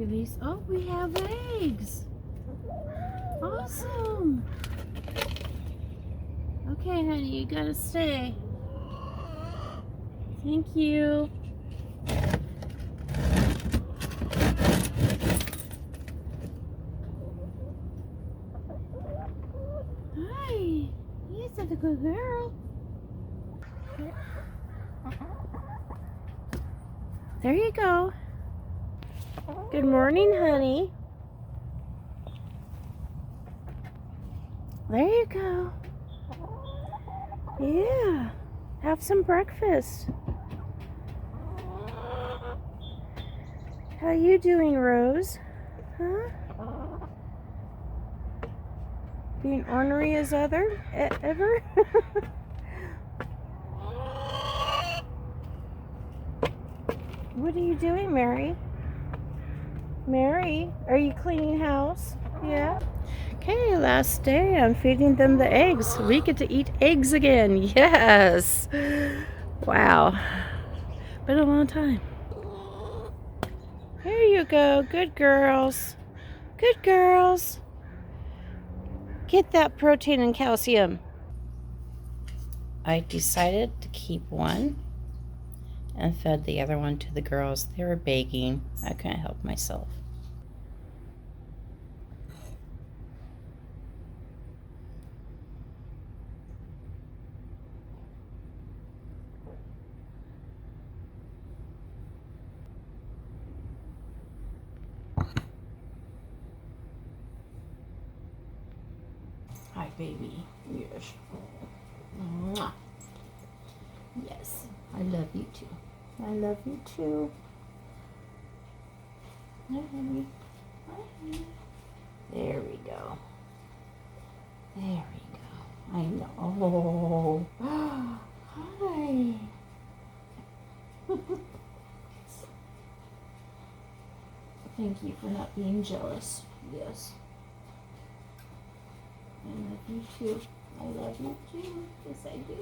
Release. Oh, we have eggs. Awesome. Okay, honey, you gotta stay. Thank you. Hi. You're such a good girl. There you go. Good morning, honey. There you go. Yeah. Have some breakfast. How you doing, Rose? Huh? Being ornery as ever? What are you doing, Mary? Mary, are you cleaning house? Yeah? Okay, last day. I'm feeding them the eggs. We get to eat eggs again. Yes! Wow. Been a long time. There you go. Good girls. Good girls. Get that protein and calcium. I decided to keep one and fed the other one to the girls. They were begging. I couldn't help myself. Hi, baby. Yes. Mwah. Yes. I love you too. I love you too. Hi, honey. Hi, honey. There we go. There we go. I know. Hi. Thank you for not being jealous. Yes. I love you too. I love you too. Yes, I do.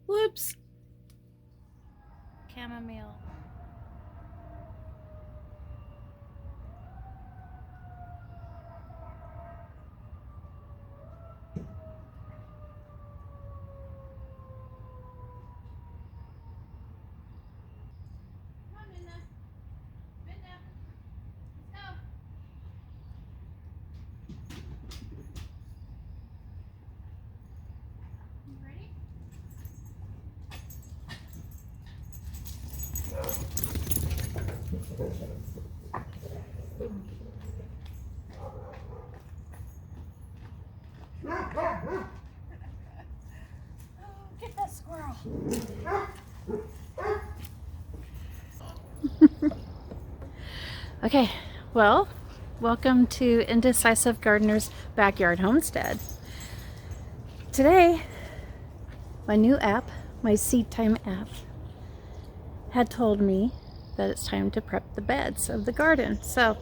Whoops. Chamomile. Get that squirrel. Okay, well, welcome to Indecisive Gardener's Backyard Homestead. Today, my new app, my Seed Time app, had told me that it's time to prep the beds of the garden. So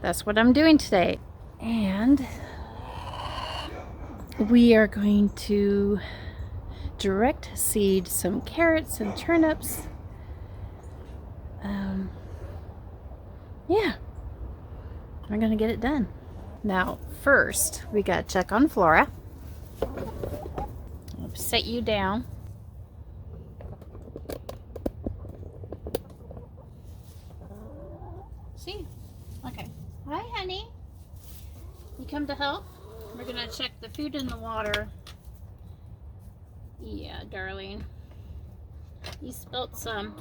that's what I'm doing today. And we are going to direct seed some carrots and turnips. Yeah, we're gonna get it done. Now, first, we gotta check on Flora. I'll set you down. See? Okay. Hi, honey. You come to help? We're gonna check the food and the water. Yeah, darling. You spilt some.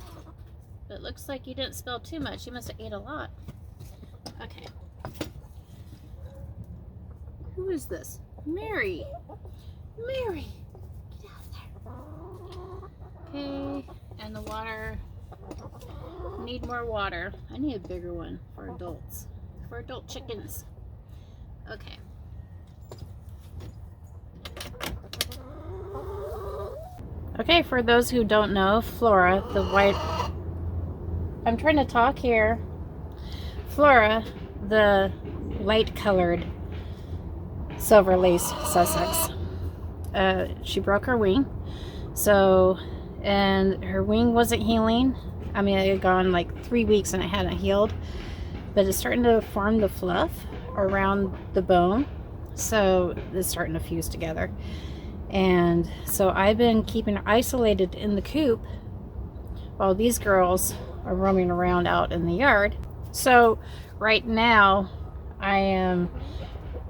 But it looks like you didn't spill too much. You must have ate a lot. Okay. Who is this? Mary. Mary. Get out there. Okay. And the water. Need more water. I need a bigger one for adults. For adult chickens. Okay. Okay, for those who don't know, Flora, the white... I'm trying to talk here. Flora, the light-colored silver lace Sussex. she broke her wing. So, and her wing wasn't healing. I mean, it had gone like 3 weeks and it hadn't healed, but it's starting to form the fluff around the bone. So it's starting to fuse together. And so I've been keeping her isolated in the coop while these girls are roaming around out in the yard. So right now I am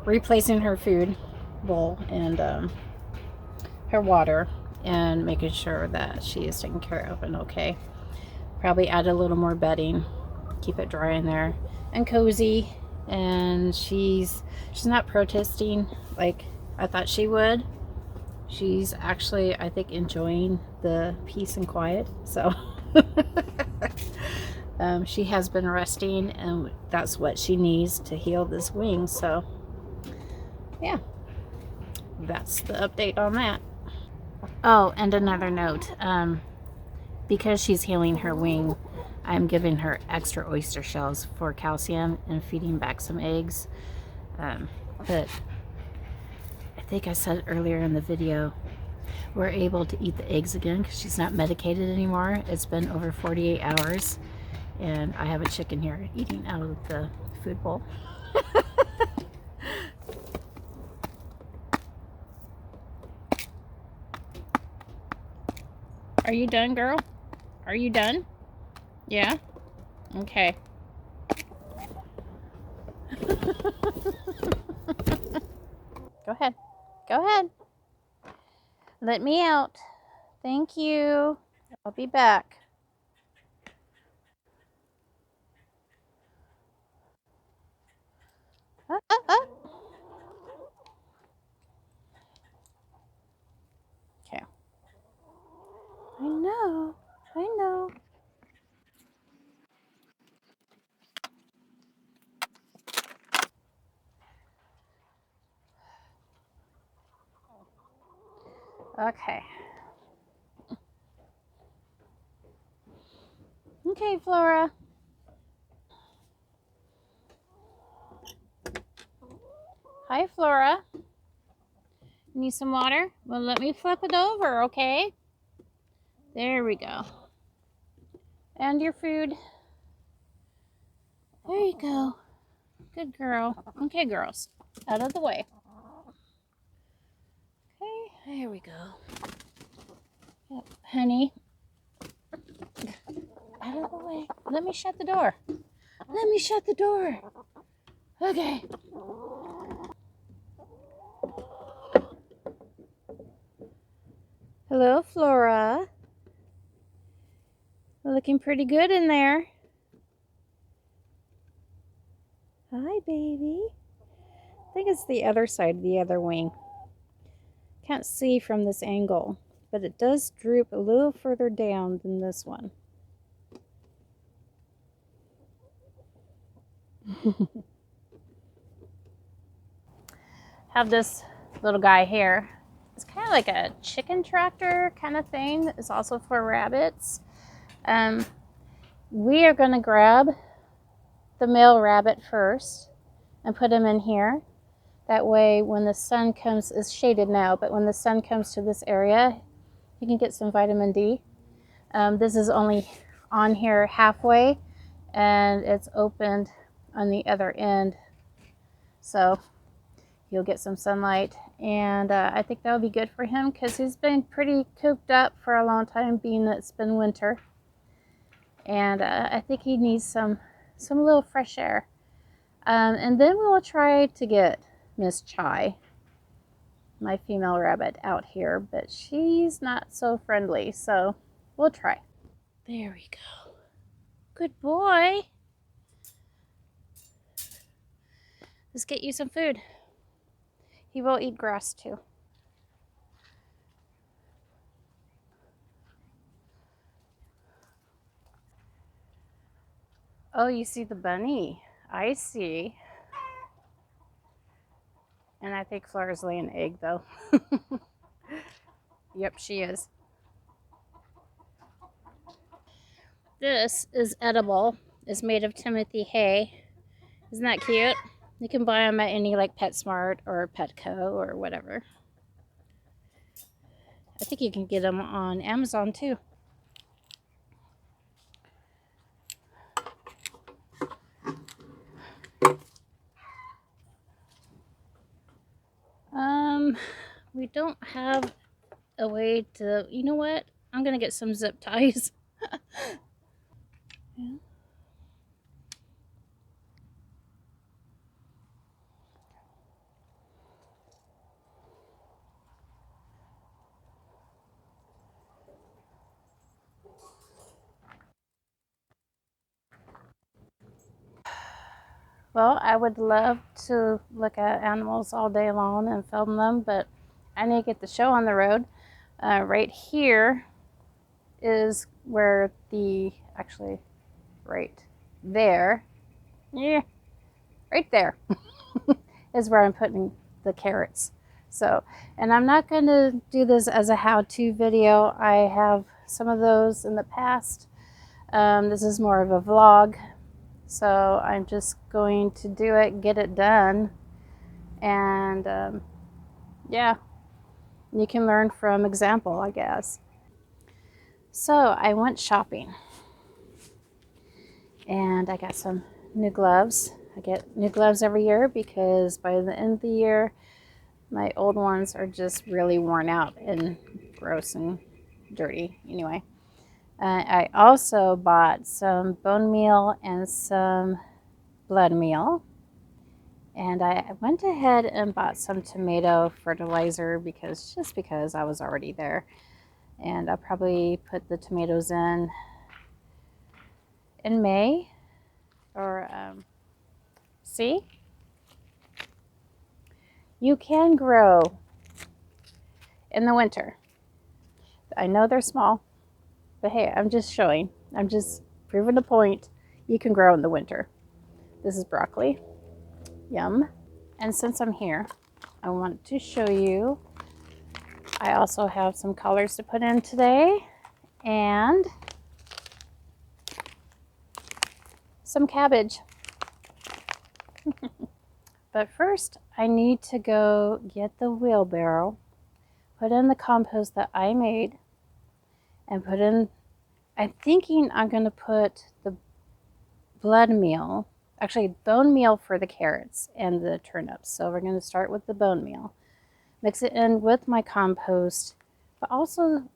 replacing her food bowl and her water and making sure that she is taken care of and okay. Probably add a little more bedding, keep it dry in there and cozy. And she's not protesting like I thought she would. She's actually, I think, enjoying the peace and quiet. So she has been resting, and that's what she needs to heal this wing. So yeah, that's the update on that. Oh, and another note, because she's healing her wing, I'm giving her extra oyster shells for calcium and feeding back some eggs. But I think I said earlier in the video, we're able to eat the eggs again because she's not medicated anymore. It's been over 48 hours and I have a chicken here eating out of the food bowl. Are you done, girl? Are you done? Yeah? Okay. Go ahead. Go ahead. Let me out. Thank you. I'll be back. Up, up, up. Okay. I know. I know. Okay. Okay, Flora. Hi, Flora. Need some water? Well, let me flip it over, okay? There we go. And your food. There you go. Good girl. Okay, girls. Out of the way. Okay, there we go. Yep, honey. Out of the way. Let me shut the door. Let me shut the door. Okay. Hello, Flora. Looking pretty good in there. Hi, baby. I think it's the other side, the other wing. Can't see from this angle, but it does droop a little further down than this one. Have this little guy here. It's kind of like a chicken tractor kind of thing. It's also for rabbits. We are going to grab the male rabbit first and put him in here. That way when the sun comes, it's shaded now, but when the sun comes to this area, he can get some vitamin D. This is only on here halfway and it's opened on the other end. So he'll get some sunlight, and I think that'll be good for him because he's been pretty cooped up for a long time, being that it's been winter, and I think he needs some little fresh air. And then we'll try to get Miss Chai, my female rabbit, out here, but she's not so friendly, so we'll try. There we go. Good boy. Let's get you some food. He will eat grass too. Oh, you see the bunny. I see. And I think Flora's laying an egg though. Yep, she is. This is edible. It's made of Timothy hay. Isn't that cute? You can buy them at any like PetSmart or Petco or whatever. I think you can get them on Amazon too. We don't have a way to, you know what? I'm gonna get some zip ties. Yeah. Well, I would love to look at animals all day long and film them, but I need to get the show on the road. Right here is where actually right there, yeah, right there is where I'm putting the carrots. So, and I'm not going to do this as a how-to video. I have some of those in the past. This is more of a vlog. So I'm just going to do it, get it done. And yeah, you can learn from example, I guess. So I went shopping and I got some new gloves. I get new gloves every year because by the end of the year, my old ones are just really worn out and gross and dirty anyway. I also bought some bone meal and some blood meal. And I went ahead and bought some tomato fertilizer because I was already there. And I'll probably put the tomatoes in May or see, you can grow in the winter. I know they're small, but hey, I'm just proving a point. You can grow in the winter. This is broccoli. Yum. And since I'm here, I want to show you, I also have some colors to put in today and some cabbage. But first, I need to go get the wheelbarrow, put in the compost that I made, and put in, I'm thinking I'm going to put the blood meal, actually bone meal for the carrots and the turnips. So we're going to start with the bone meal. Mix it in with my compost, but also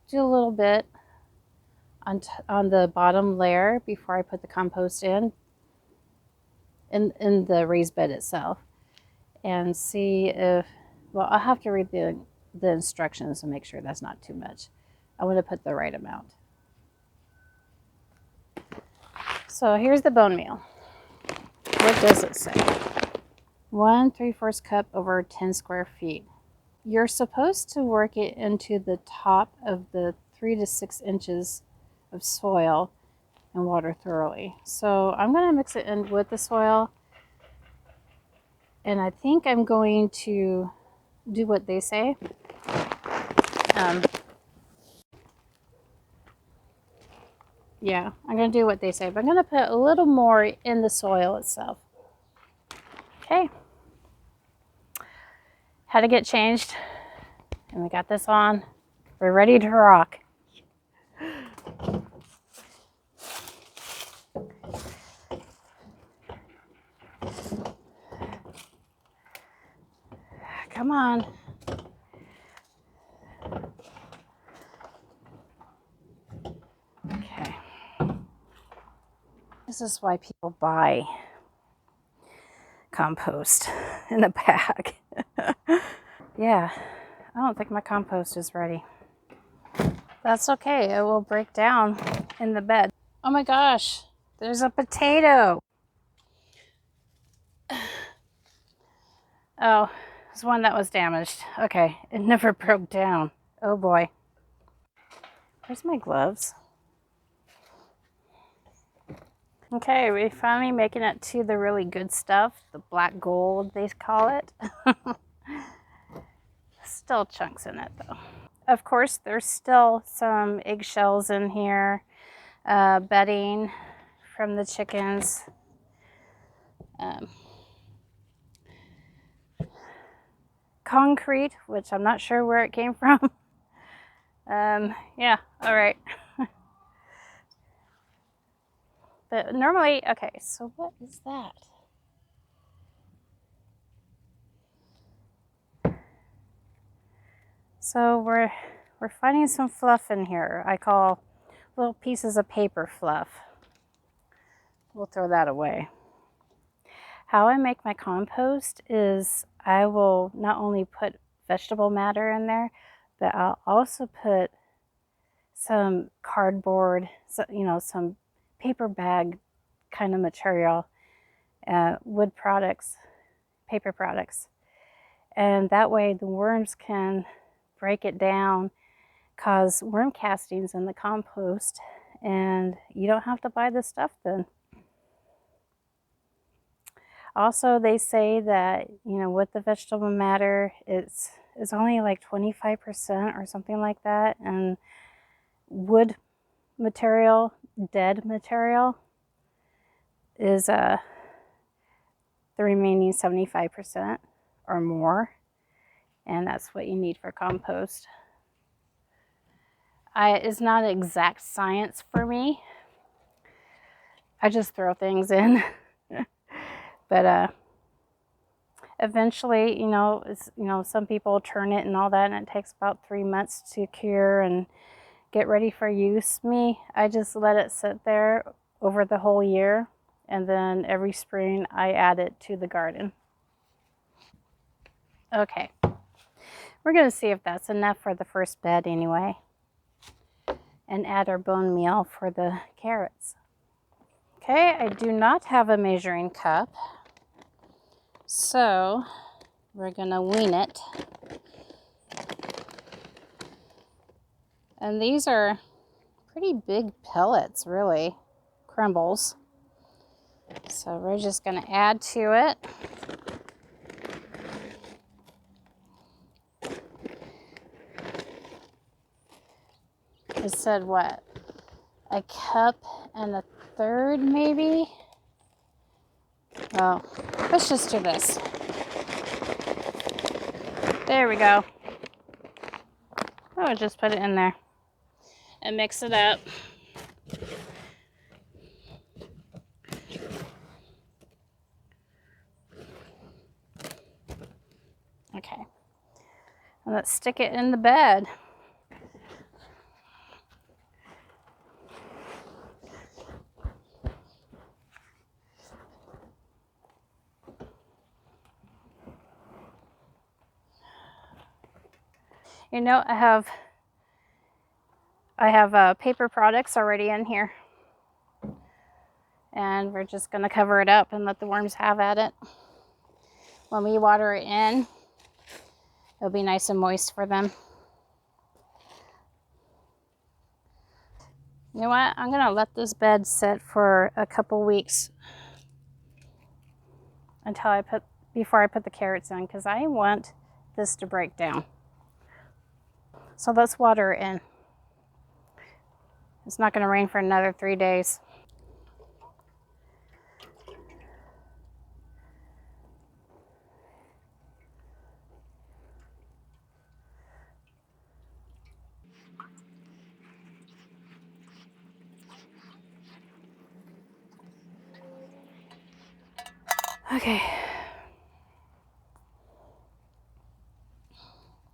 do a little bit on the bottom layer before I put the compost in the raised bed itself. And see if, well, I'll have to read the instructions to make sure that's not too much. I want to put the right amount. So here's the bone meal. What does it say? 1 3/4 cup over 10 square feet. You're supposed to work it into the top of the 3 to 6 inches of soil and water thoroughly. So I'm going to mix it in with the soil. And I think I'm going to do what they say. Yeah, I'm going to do what they say, but I'm going to put a little more in the soil itself. Okay. Had to get changed. And we got this on. We're ready to rock. Come on. Okay. This is why people buy compost in a bag. Yeah, I don't think my compost is ready. That's okay. It will break down in the bed. Oh my gosh, there's a potato. Oh, it's one that was damaged. Okay, it never broke down. Oh boy. Where's my gloves? Okay, we're finally making it to the really good stuff. The black gold, they call it. Still chunks in it though. Of course, there's still some eggshells in here, bedding from the chickens. Concrete, which I'm not sure where it came from. Yeah, all right. But normally, okay, so what is that? So we're finding some fluff in here. I call little pieces of paper fluff. We'll throw that away. How I make my compost is I will not only put vegetable matter in there, but I'll also put some cardboard, so, you know, some paper bag kind of material, wood products, paper products. And that way the worms can break it down, cause worm castings in the compost, and you don't have to buy the stuff then. Also, they say that, you know, with the vegetable matter, it's only like 25% or something like that, and wood material, dead material, is the remaining 75% or more, and that's what you need for compost. It's not exact science for me. I just throw things in. But eventually, you know, some people turn it and all that, and it takes about 3 months to cure and get ready for use. Me, I just let it sit there over the whole year, and then every spring I add it to the garden. Okay, we're going to see if that's enough for the first bed anyway, and add our bone meal for the carrots. Okay, I do not have a measuring cup, so we're gonna wean it. And these are pretty big pellets, really, crumbles. So we're just gonna add to it. It said what? A cup and a third, maybe? Oh, let's just do this. There we go. Oh, just put it in there and mix it up. Okay, and let's stick it in the bed. You know, I have paper products already in here, and we're just gonna cover it up and let the worms have at it. When we water it in, it'll be nice and moist for them. You know what? I'm gonna let this bed sit for a couple weeks until before I put the carrots in, because I want this to break down. So let's water it in. It's not gonna rain for another 3 days. Okay.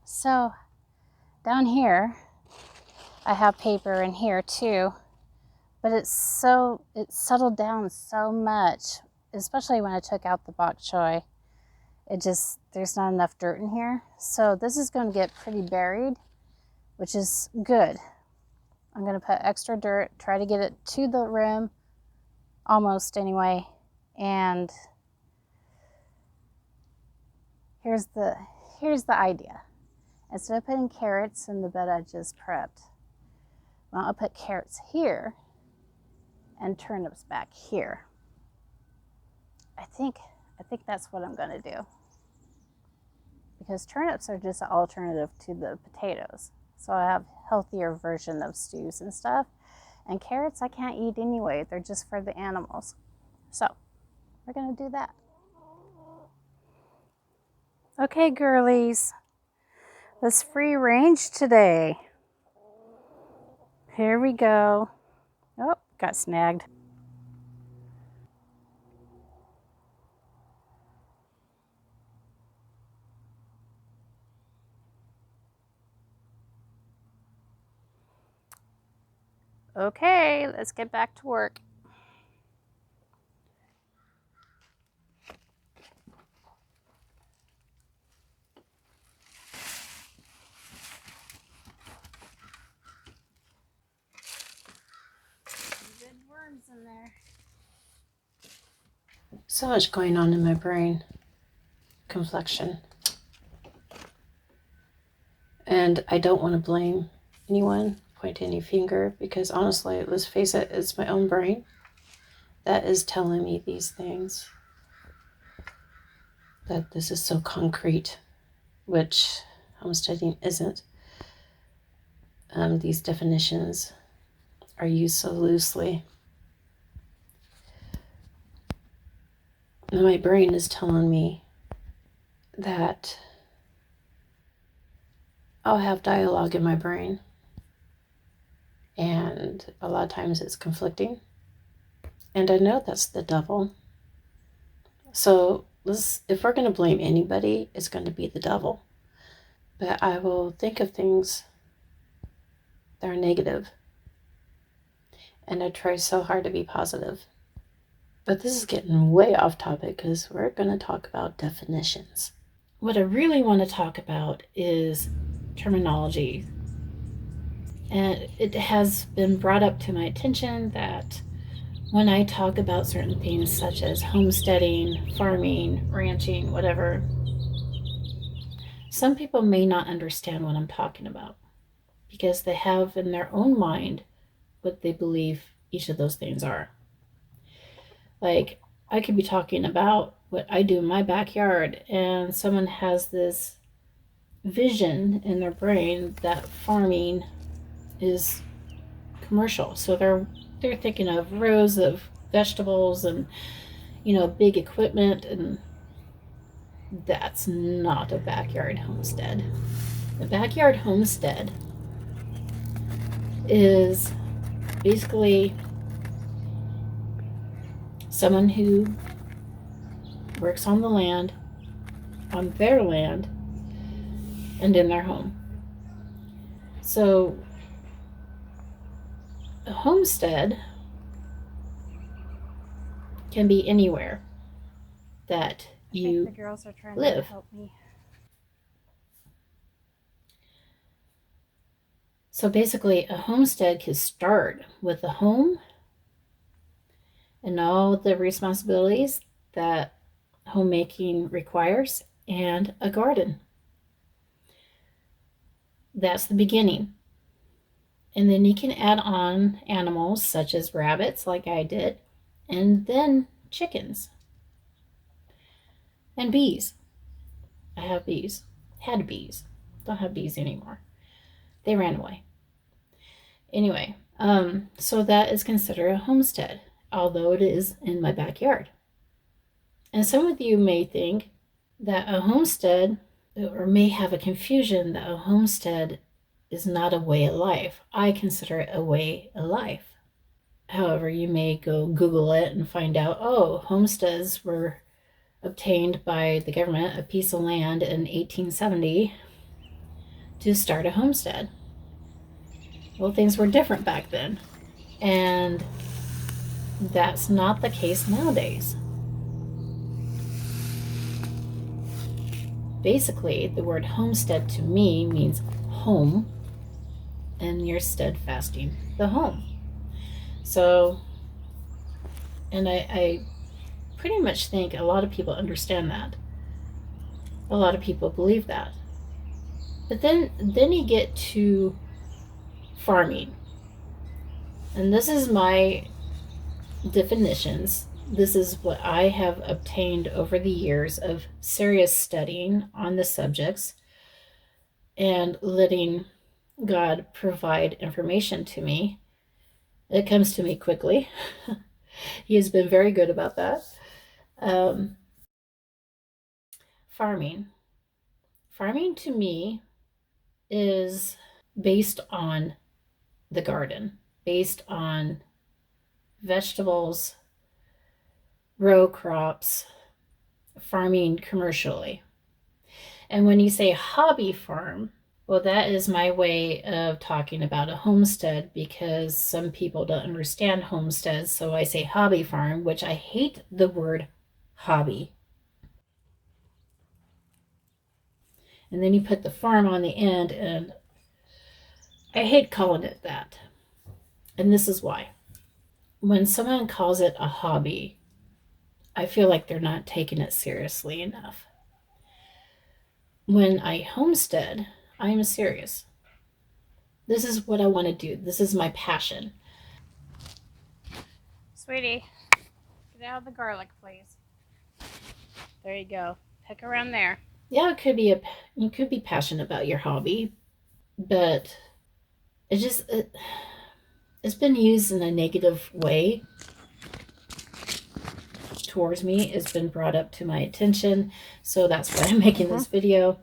So down here, I have paper in here too, but it's settled down so much, especially when I took out the bok choy. There's not enough dirt in here. So this is going to get pretty buried, which is good. I'm going to put extra dirt, try to get it to the rim, almost anyway. And here's the idea. Instead of putting carrots in the bed I just prepped, well, I'll put carrots here and turnips back here. I think that's what I'm going to do, because turnips are just an alternative to the potatoes. So I have healthier version of stews and stuff. And carrots I can't eat anyway. They're just for the animals. So we're going to do that. Okay, girlies. Let's free range today. Here we go. Oh, got snagged. Okay, let's get back to work. Good worms in there. So much going on in my brain. Complexion. And I don't want to blame anyone, point any finger, because honestly, let's face it, it's my own brain that is telling me these things. That this is so concrete, which homesteading isn't. These definitions are used so loosely. And my brain is telling me that I'll have dialogue in my brain. And a lot of times it's conflicting. And I know that's the devil. So if we're going to blame anybody, it's going to be the devil. But I will think of things that are negative. And I try so hard to be positive. But this is getting way off topic because we're going to talk about definitions. What I really want to talk about is terminology. And it has been brought up to my attention that when I talk about certain things such as homesteading, farming, ranching, whatever, some people may not understand what I'm talking about because they have in their own mind what they believe each of those things are. Like, I could be talking about what I do in my backyard, and someone has this vision in their brain that farming is commercial. So they're thinking of rows of vegetables and big equipment, and that's not a backyard homestead. A backyard homestead is basically someone who works on the land, on their land, and in their home. So a homestead can be anywhere that you the girls are trying live. to help me. So basically, a homestead can start with a home and all the responsibilities that homemaking requires, and a garden. That's the beginning. And then you can add on animals such as rabbits, like I did, and then chickens and bees. I have bees. Had bees. Don't have bees anymore. They ran away. Anyway, so that is considered a homestead, although it is in my backyard. And some of you may think that a homestead, or may have a confusion that a homestead is not a way of life. I consider it a way of life. However, you may go Google it and find out, oh, homesteads were obtained by the government, a piece of land in 1870 to start a homestead. Well, things were different back then. And that's not the case nowadays. Basically, the word homestead to me means home, and you're steadfasting the home. So, and I pretty much think a lot of people understand that. A lot of people believe that. But then you get to farming. And this is my definitions. This is what I have obtained over the years of serious studying on the subjects and letting God provide information to me. It comes to me quickly. He has been very good about that. Farming. Farming to me is based on the garden based on vegetables, row crops, farming commercially. And when you say hobby farm, well, that is my way of talking about a homestead because some people don't understand homesteads. So I say hobby farm, which I hate the word hobby. And then you put the farm on the end, and I hate calling it that. And this is why. When someone calls it a hobby, I feel like they're not taking it seriously enough. When I homestead, I am serious. This is what I want to do. This is my passion. Sweetie, get out of the garlic, please. There you go. Pick around there. Yeah, you could be passionate about your hobby, but it's been used in a negative way towards me. It's been brought up to my attention, so that's why I'm making this video.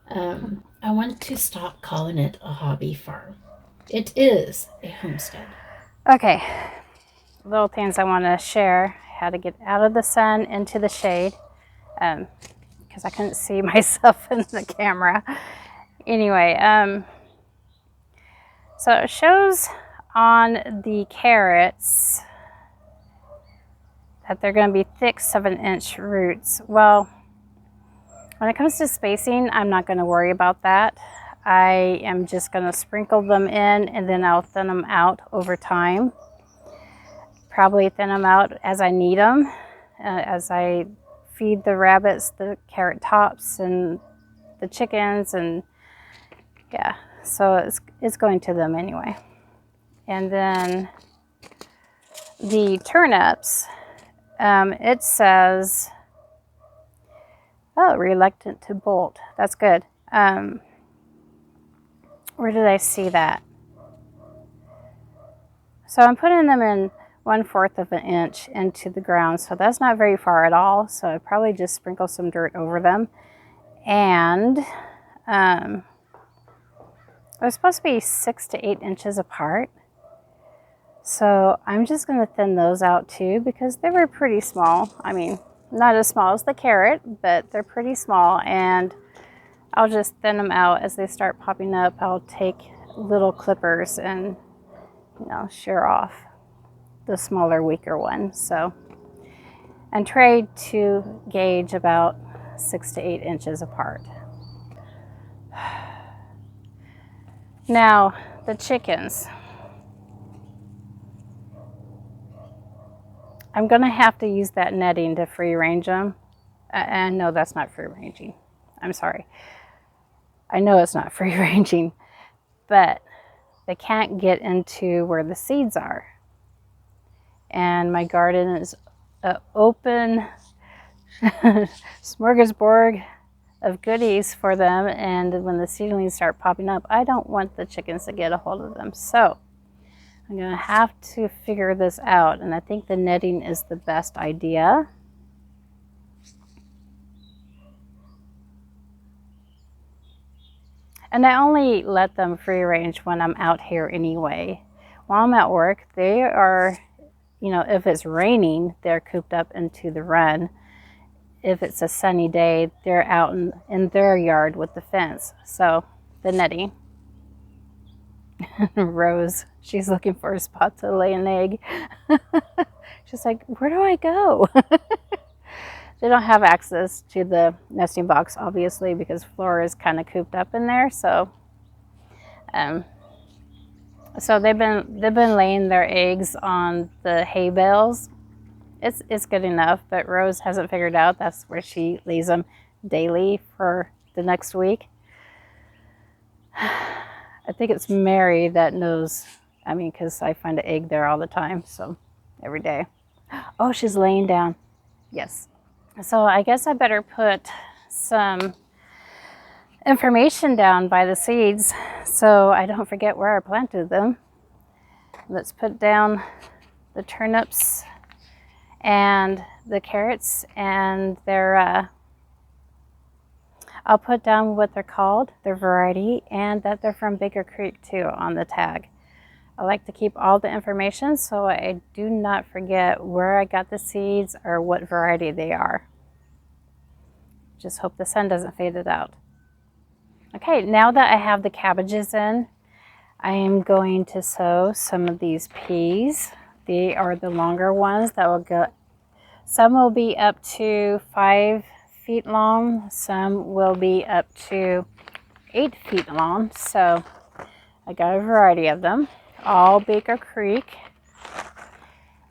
I want to stop calling it a hobby farm. It is a homestead. Okay, little things I want to share. How to get out of the sun into the shade, because I couldn't see myself in the camera. Anyway, so it shows on the carrots that they're going to be thick 7-inch roots. Well, when it comes to spacing, I'm not going to worry about that. I am just going to sprinkle them in, and then I'll thin them out over time. Probably thin them out as I need them, as I feed the rabbits the carrot tops and the chickens, and yeah, so it's going to them anyway. And then the turnips, it says, oh, reluctant to bolt. That's good. Where did I see that? So I'm putting them in 1/4 of an inch into the ground, so that's not very far at all. So I probably just sprinkle some dirt over them. And they're supposed to be 6 to 8 inches apart. So I'm just going to thin those out too, because they were pretty small. I mean, not as small as the carrot, but they're pretty small, and I'll just thin them out as they start popping up. I'll take little clippers and, shear off the smaller, weaker one. So, and try to gauge about 6 to 8 inches apart. Now, the chickens. I'm going to have to use that netting to free range them. And no, that's not free ranging. I'm sorry. I know it's not free ranging, but they can't get into where the seeds are. And my garden is an open smorgasbord of goodies for them. And when the seedlings start popping up, I don't want the chickens to get a hold of them. So I'm going to have to figure this out. And I think the netting is the best idea. And I only let them free range when I'm out here anyway. While I'm at work, they are, if it's raining, they're cooped up into the run. If it's a sunny day, they're out in their yard with the fence. So the netting. Rose, she's looking for a spot to lay an egg. She's like, where do I go? They don't have access to the nesting box, obviously, because Flora is kind of cooped up in there. So, so they've been laying their eggs on the hay bales. It's good enough, but Rose hasn't figured out that's where she lays them daily for the next week. I think it's Mary that knows. I mean, because I find an egg there all the time, so every day. Oh, she's laying down. Yes. So I guess I better put some information down by the seeds so I don't forget where I planted them. Let's put down the turnips and the carrots, and their I'll put down what they're called, their variety, and that they're from Baker Creek too on the tag. I like to keep all the information so I do not forget where I got the seeds or what variety they are. Just hope the sun doesn't fade it out. Okay, now that I have the cabbages in, I am going to sow some of these peas. They are the longer ones that will go. Some will be up to 5 feet long. Some will be up to 8 feet long. So I got a variety of them, all Baker Creek.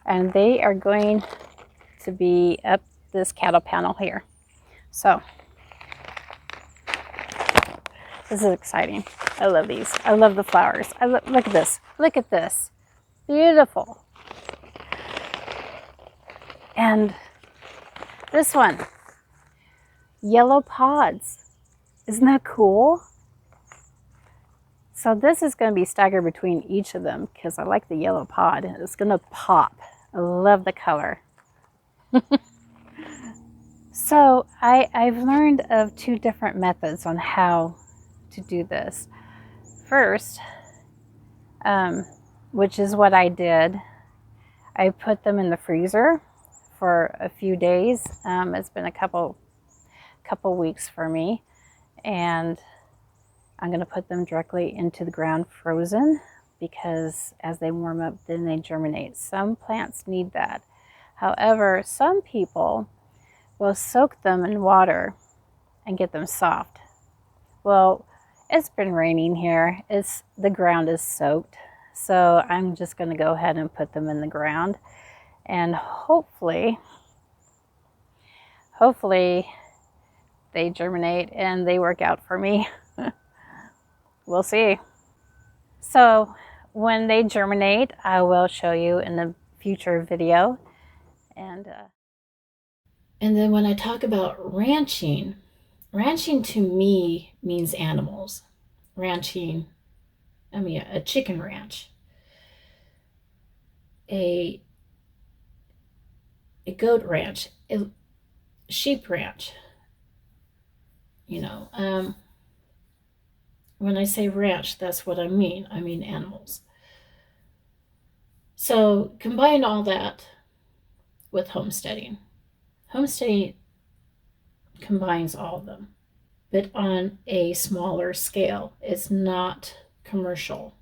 And they are going to be up this cattle panel here. So this is exciting. I love these. I love the flowers. Look at this. Look at this. Beautiful. And this one, yellow pods. Isn't that cool? So this is going to be staggered between each of them because I like the yellow pod. It's going to pop. I love the color. So I've learned of 2 different methods on how to do this. First, which is what I did, I put them in the freezer for a few days. It's been a couple weeks for me, and I'm going to put them directly into the ground frozen because as they warm up, then they germinate. Some plants need that. However, some people will soak them in water and get them soft. Well, it's been raining here. The ground is soaked. So I'm just going to go ahead and put them in the ground, and hopefully they germinate and they work out for me. We'll see. So when they germinate, I will show you in a future video. And then when I talk about ranching to me means animals. Ranching, I mean a chicken ranch, a goat ranch, a sheep ranch. When I say ranch, that's what I mean. I mean animals. So combine all that with homesteading. Homesteading combines all of them, but on a smaller scale. It's not commercial.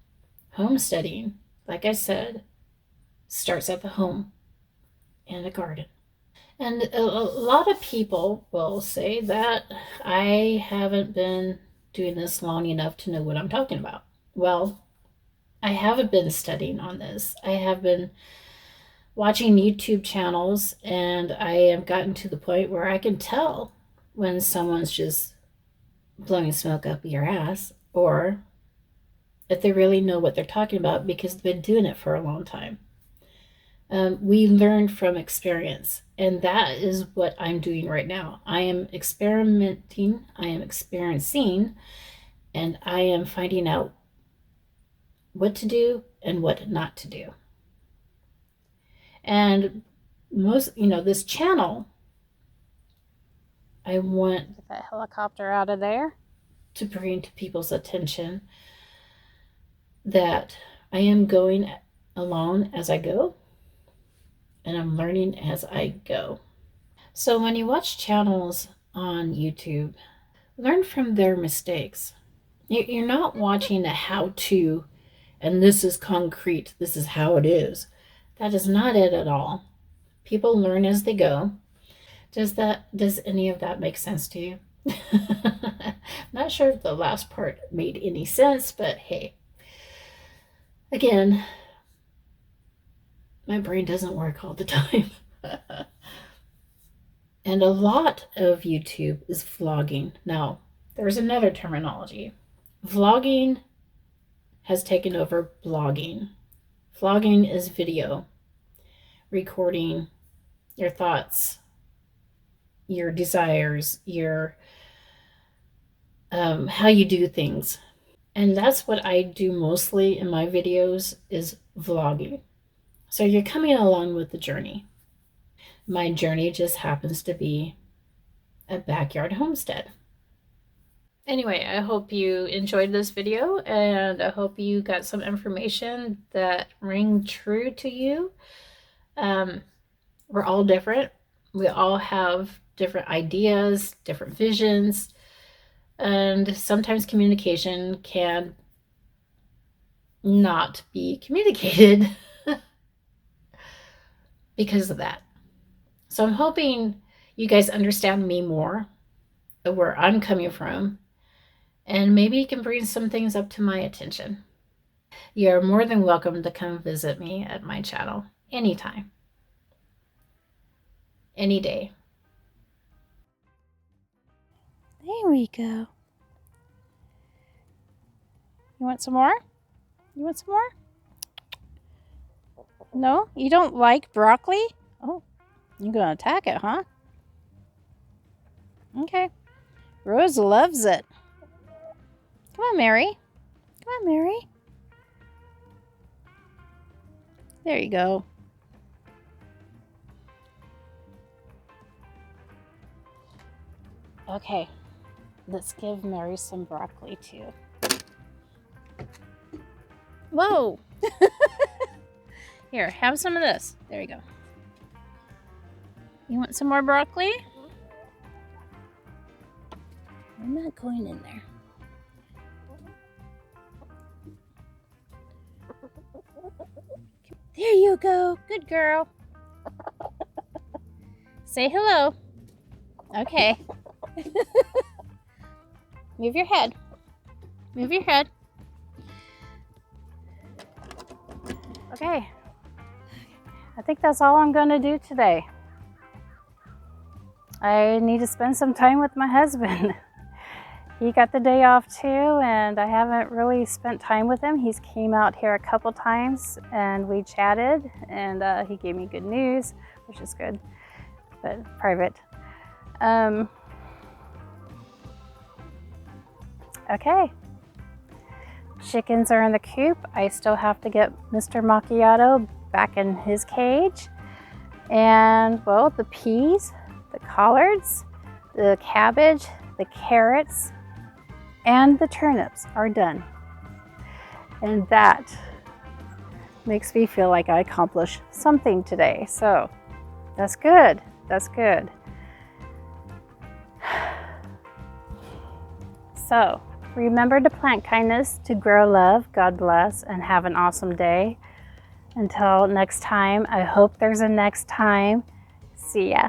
Homesteading, like I said, starts at the home and a garden. And a lot of people will say that I haven't been doing this long enough to know what I'm talking about. Well, I haven't been studying on this. I have been watching YouTube channels, and I have gotten to the point where I can tell when someone's just blowing smoke up your ass, or if they really know what they're talking about because they've been doing it for a long time. We learn from experience, and that is what I'm doing right now. I am experimenting, I am experiencing, and I am finding out what to do and what not to do. And this channel, I want get that helicopter out of there to bring to people's attention that I am going alone as I go, and I'm learning as I go. So when you watch channels on YouTube, learn from their mistakes. You're not watching a how-to, and this is concrete, this is how it is. That is not it at all. People learn as they go. Does any of that make sense to you? Not sure if the last part made any sense, but hey. Again, my brain doesn't work all the time. And a lot of YouTube is vlogging. Now, there's another terminology. Vlogging has taken over blogging. Vlogging is video, recording your thoughts, your desires, your how you do things. And that's what I do mostly in my videos, is vlogging. So you're coming along with the journey. My journey just happens to be a backyard homestead. Anyway, I hope you enjoyed this video, and I hope you got some information that ring true to you. We're all different. We all have different ideas, different visions, and sometimes communication can not be communicated because of that. So I'm hoping you guys understand me more, where I'm coming from, and maybe you can bring some things up to my attention. You're more than welcome to come visit me at my channel anytime, any day. There we go. You want some more? You want some more? No? You don't like broccoli? Oh, you're going to attack it, huh? Okay. Rose loves it. Come on, Mary. Come on, Mary. There you go. Okay. Let's give Mary some broccoli, too. Whoa! Here, have some of this. There you go. You want some more broccoli? I'm not going in there. There you go. Good girl. Say hello. Okay. Move your head. Move your head. Okay. I think that's all I'm going to do today. I need to spend some time with my husband. He got the day off too, and I haven't really spent time with him. He's came out here a couple times and we chatted, and he gave me good news, which is good, but private. Okay. Chickens are in the coop. I still have to get Mr. Macchiato back in his cage. And, well, the peas, the collards, the cabbage, the carrots, and the turnips are done. And that makes me feel like I accomplished something today. So that's good. That's good. So remember to plant kindness, to grow love. God bless, and have an awesome day. Until next time, I hope there's a next time. See ya.